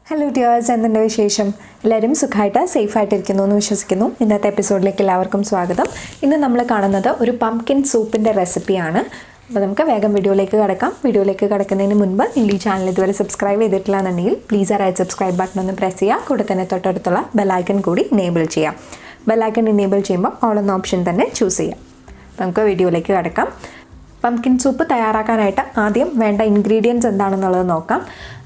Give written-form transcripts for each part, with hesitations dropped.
Hello dears, എന്തുണ്ട് വിശേഷം? എല്ലാവരും സുഖമായിട്ട് സേഫായിട്ടിരിക്കുന്നു എന്ന് വിശ്വസിക്കുന്നു. ഇന്നത്തെ എപ്പിസോഡിലേക്ക് എല്ലാവർക്കും സ്വാഗതം. ഇന്ന് നമ്മൾ കാണുന്നത് ഒരു പംകിൻ സൂപ്പിൻ്റെ റെസിപ്പിയാണ്. അപ്പോൾ നമുക്ക് വേഗം വീഡിയോയിലേക്ക് കിടക്കാം. വീഡിയോയിലേക്ക് കിടക്കുന്നതിന് മുൻപ് നിങ്ങൾ ഈ ചാനൽ ഇതുവരെ സബ്സ്ക്രൈബ് ചെയ്തിട്ടില്ല എന്നുണ്ടെങ്കിൽ പ്ലീസ് ആ റൈറ്റ് സബ്സ്ക്രൈബ് ബട്ടൺ ഒന്ന് പ്രസ് ചെയ്യുക. കൂടെ തന്നെ തൊട്ടടുത്തുള്ള ബെല്ലൈക്കൺ കൂടി എനേബിൾ ചെയ്യാം. ബെല്ലൈക്കൺ എനേബിൾ ചെയ്യുമ്പോൾ ഓൾ എന്ന ഓപ്ഷൻ തന്നെ ചൂസ് ചെയ്യാം. നമുക്ക് വീഡിയോയിലേക്ക് കിടക്കാം. പംകിൻ സൂപ്പ് തയ്യാറാക്കാനായിട്ട് ആദ്യം വേണ്ട ഇൻഗ്രീഡിയൻസ് എന്താണെന്നുള്ളത് നോക്കാം.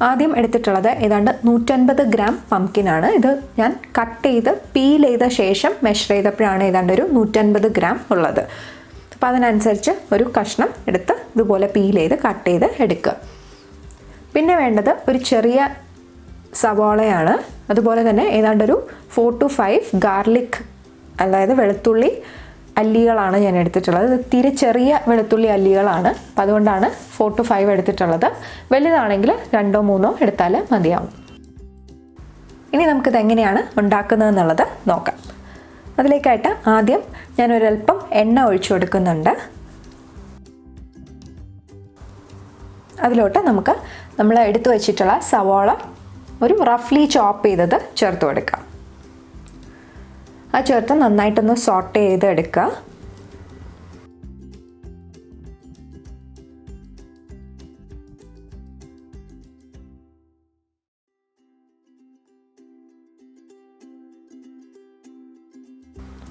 ആദ്യം എടുത്തിട്ടുള്ളത് ഏതാണ്ട് 150 ഗ്രാം പംകിനാണ്. ഇത് ഞാൻ കട്ട് ചെയ്ത് പീൽ ചെയ്ത ശേഷം മെഷർ ചെയ്തപ്പോഴാണ് ഏതാണ്ട് ഒരു 150 ഗ്രാം ഉള്ളത്. അപ്പോൾ അതിനനുസരിച്ച് ഒരു കഷ്ണം എടുത്ത് ഇതുപോലെ പീൽ ചെയ്ത് കട്ട് ചെയ്ത് എടുക്കുക. പിന്നെ വേണ്ടത് ഒരു ചെറിയ സവാളയാണ്. അതുപോലെ തന്നെ ഏതാണ്ടൊരു 4 to 5 ഗാർലിക്, അതായത് വെളുത്തുള്ളി അല്ലികളാണ് ഞാൻ എടുത്തിട്ടുള്ളത്. ഇത് തീരെ ചെറിയ വെളുത്തുള്ളി അല്ലികളാണ്. അപ്പം അതുകൊണ്ടാണ് 4 to 5 എടുത്തിട്ടുള്ളത്. വലുതാണെങ്കിൽ 2 or 3 എടുത്താൽ മതിയാവും. ഇനി നമുക്കിത് എങ്ങനെയാണ് ഉണ്ടാക്കുന്നതെന്നുള്ളത് നോക്കാം. അതിലേക്കായിട്ട് ആദ്യം ഞാനൊരൽപ്പം എണ്ണ ഒഴിച്ചു കൊടുക്കുന്നുണ്ട്. അതിലോട്ട് നമുക്ക് നമ്മൾ എടുത്തു വച്ചിട്ടുള്ള സവാള ഒരു റഫ്ലി ചോപ്പ് ചെയ്തത് ചേർത്ത് കൊടുക്കാം. ആ ചേർത്ത് നന്നായിട്ടൊന്ന് സോട്ട് ചെയ്ത് എടുക്കുക.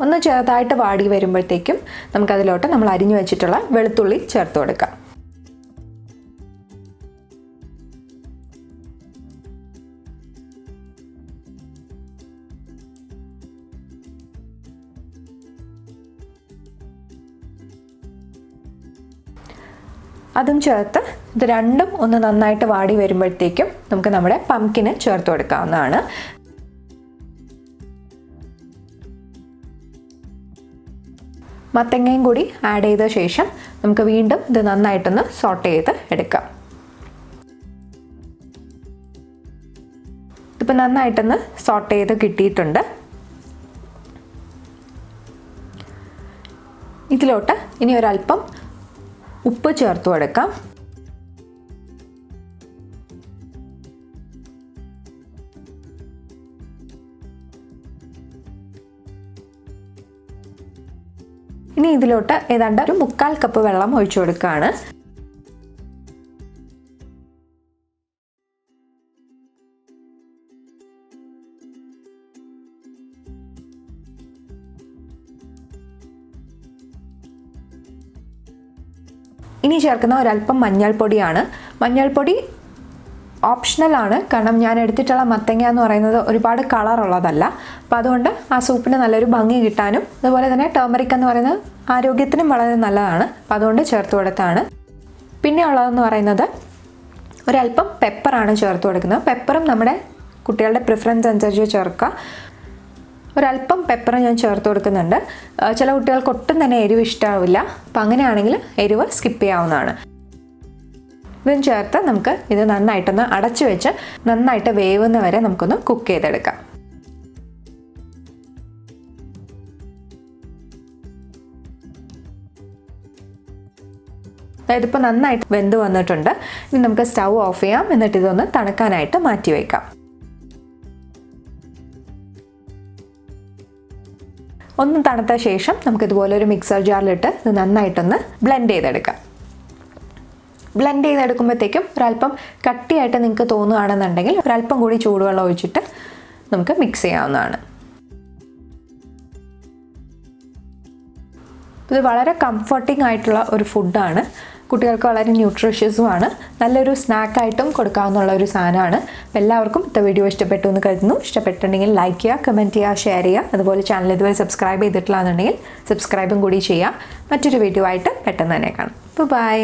ഒന്ന് ചെറുതായിട്ട് വാടി വരുമ്പോഴത്തേക്കും നമുക്കതിലോട്ട് നമ്മൾ അരിഞ്ഞു വെച്ചിട്ടുള്ള വെളുത്തുള്ളി ചേർത്ത് കൊടുക്കാം. അതും ചേർത്ത് ഇത് രണ്ടും ഒന്ന് നന്നായിട്ട് വാടി വരുമ്പോഴത്തേക്കും നമുക്ക് നമ്മുടെ പംകിന് ചേർത്ത് കൊടുക്കാവുന്നതാണ്. മത്തങ്ങയും കൂടി ആഡ് ചെയ്ത ശേഷം നമുക്ക് വീണ്ടും ഇത് നന്നായിട്ടൊന്ന് സോട്ട് ചെയ്ത് എടുക്കാം. ഇതിപ്പോൾ നന്നായിട്ടൊന്ന് സോട്ട് ചെയ്ത് കിട്ടിയിട്ടുണ്ട്. ഇതിലോട്ട് ഇനി ഒരല്പം ഉപ്പ് ചേർത്ത് കൊടുക്കാം. ഇനി ഇതിലോട്ട് ഏതാണ്ട് ഒരു 1/4 കപ്പ് വെള്ളം ഒഴിച്ചു കൊടുക്കുകയാണ്. ഇനി ചേർക്കുന്ന ഒരല്പം മഞ്ഞൾപ്പൊടിയാണ്. മഞ്ഞൾപ്പൊടി ഓപ്ഷണലാണ്, കാരണം ഞാൻ എടുത്തിട്ടുള്ള മത്തങ്ങ എന്ന് പറയുന്നത് ഒരുപാട് കളറുള്ളതല്ല. അപ്പോൾ അതുകൊണ്ട് ആ സൂപ്പിന് നല്ലൊരു ഭംഗി കിട്ടാനും അതുപോലെ തന്നെ ടേമറിക് എന്ന് പറയുന്നത് ആരോഗ്യത്തിനും വളരെ നല്ലതാണ്. അപ്പോൾ അതുകൊണ്ട് ചേർത്ത് കൊടുത്താണ്. പിന്നെ ഉള്ളതെന്ന് പറയുന്നത് ഒരല്പം പെപ്പറാണ് ചേർത്ത് കൊടുക്കുന്നത്. പെപ്പറും നമ്മുടെ കുട്ടികളുടെ പ്രിഫറൻസ് അനുസരിച്ച് ചേർക്കുക. ഒരല്പം പെപ്പർ ഞാൻ ചേർത്ത് കൊടുക്കുന്നുണ്ട്. ചില കുട്ടികൾക്ക് ഒട്ടും തന്നെ എരിവ് ഇഷ്ടമാവില്ല. അപ്പം അങ്ങനെയാണെങ്കിൽ എരിവ് സ്കിപ്പ് ചെയ്യാവുന്നതാണ്. ഇതും ചേർത്ത് നമുക്ക് ഇത് നന്നായിട്ടൊന്ന് അടച്ചു വെച്ച് നന്നായിട്ട് വേവുന്ന വരെ നമുക്കൊന്ന് കുക്ക് ചെയ്തെടുക്കാം. അതായത് ഇപ്പോൾ നന്നായിട്ട് വെന്ത് വന്നിട്ടുണ്ട്. ഇനി നമുക്ക് സ്റ്റൗ ഓഫ് ചെയ്യാം. എന്നിട്ട് ഇതൊന്ന് തണുക്കാനായിട്ട് മാറ്റി വയ്ക്കാം. ഒന്ന് തണുത്ത ശേഷം നമുക്കിതുപോലെ ഒരു മിക്സർ ജാറിലിട്ട് ഇത് നന്നായിട്ടൊന്ന് ബ്ലെൻഡ് ചെയ്തെടുക്കാം. ബ്ലെൻഡ് ചെയ്തെടുക്കുമ്പോഴത്തേക്കും ഒരല്പം കട്ടിയായിട്ട് നിങ്ങൾക്ക് തോന്നുകയാണെന്നുണ്ടെങ്കിൽ ഒരല്പം കൂടി ചൂടുവെള്ളം ഒഴിച്ചിട്ട് നമുക്ക് മിക്സ് ചെയ്യാവുന്നതാണ്. ഇത് വളരെ കംഫർട്ടിംഗ് ആയിട്ടുള്ള ഒരു ഫുഡാണ്. കുട്ടികൾക്ക് വളരെ ന്യൂട്രീഷ്യസുമാണ്. നല്ലൊരു സ്നാക്കായിട്ടും കൊടുക്കാവുന്ന ഒരു സാധനമാണ്. അപ്പോൾ എല്ലാവർക്കും ഇന്നത്തെ വീഡിയോ ഇഷ്ടപ്പെട്ടു എന്ന് കരുതുന്നു. ഇഷ്ടപ്പെട്ടിട്ടുണ്ടെങ്കിൽ ലൈക്ക് ചെയ്യുക, കമൻറ്റ് ചെയ്യുക, ഷെയർ ചെയ്യുക. അതുപോലെ ചാനൽ ഇതുവരെ സബ്സ്ക്രൈബ് ചെയ്തിട്ടില്ല എന്നുണ്ടെങ്കിൽ സബ്സ്ക്രൈബും കൂടി ചെയ്യുക. മറ്റൊരു വീഡിയോ ആയിട്ട് പെട്ടെന്ന് തന്നെ കാണാം. ബൈ.